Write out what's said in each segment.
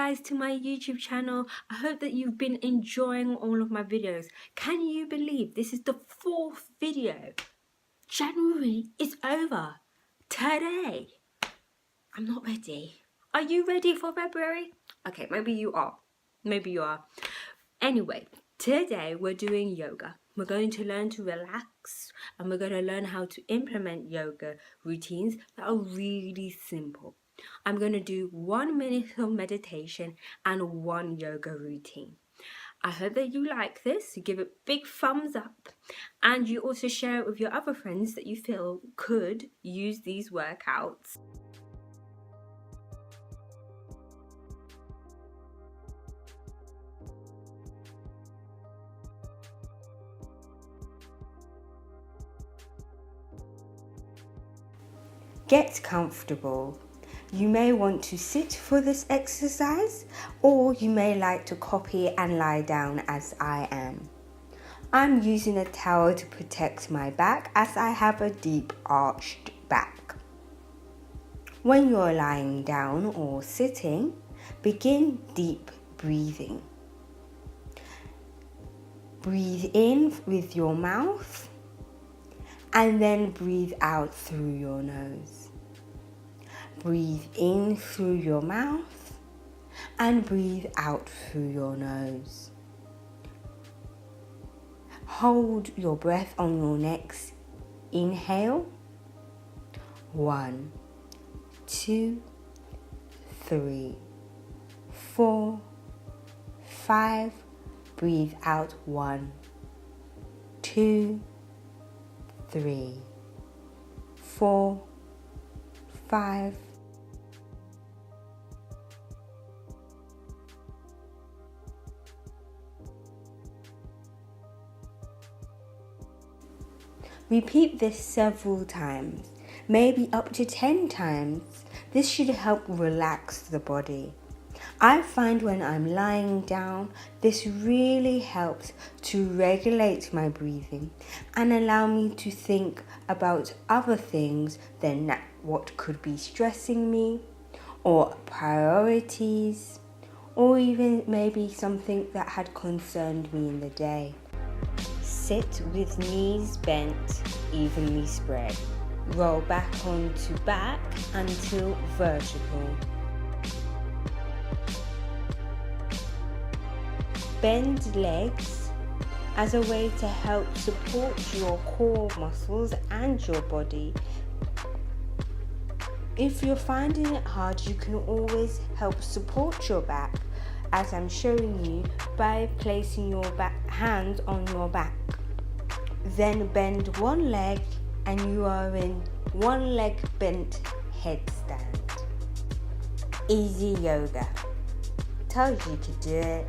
guys to my YouTube channel. I hope that you've been enjoying all of my videos. Can you believe this is the 4th video? January is over today. I'm not ready. Are you ready for February? Okay, maybe you are. Maybe you are. Anyway, today we're doing yoga. We're going to learn to relax and we're going to learn how to implement yoga routines that are really simple. I'm going to do 1 minute of meditation and 1 yoga routine. I hope that you like this. You give it big thumbs up and you also share it with your other friends that you feel could use these workouts. Get comfortable. You may want to sit for this exercise, or you may like to copy and lie down as I am. I'm using a towel to protect my back as I have a deep arched back. When you're lying down or sitting, begin deep breathing. Breathe in with your mouth and then breathe out through your nose. Breathe in through your mouth and breathe out through your nose. Hold your breath on your next inhale. 1, 2, 3, 4, 5. Breathe out 1, 2, 3, 4, 5. Repeat this several times, maybe up to 10 times. This should help relax the body. I find when I'm lying down, this really helps to regulate my breathing and allow me to think about other things than what could be stressing me, or priorities, or even maybe something that had concerned me in the day. Sit with knees bent, evenly spread. Roll back onto back until vertical. Bend legs as a way to help support your core muscles and your body. If you're finding it hard, you can always help support your back, as I'm showing you by placing your hands on your back. Then bend one leg and you are in one leg bent headstand. Easy yoga. Told you could do it.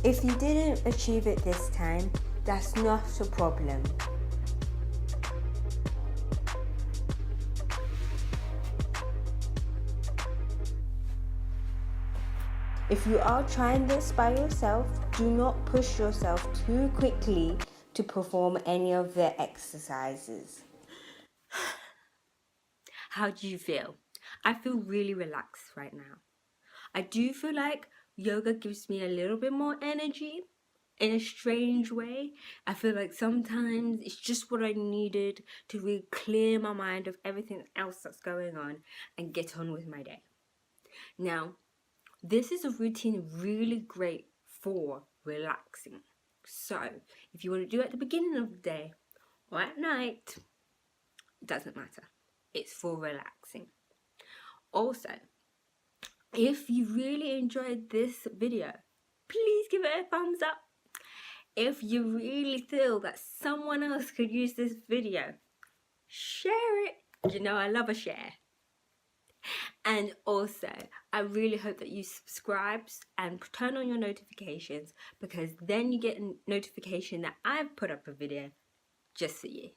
If you didn't achieve it this time, that's not a problem. If you are trying this by yourself, do not push yourself too quickly to perform any of the exercises. How do you feel? I feel really relaxed right now. I do feel like yoga gives me a little bit more energy in a strange way. I feel like sometimes it's just what I needed to really clear my mind of everything else that's going on and get on with my day. Now, this is a routine really great for relaxing. So, if you want to do it at the beginning of the day or at night, it doesn't matter. It's for relaxing. Also, if you really enjoyed this video, please give it a thumbs up. If you really feel that someone else could use this video, share it. You know I love a share. And also, I really hope that you subscribe and turn on your notifications, because then you get a notification that I've put up a video just for you.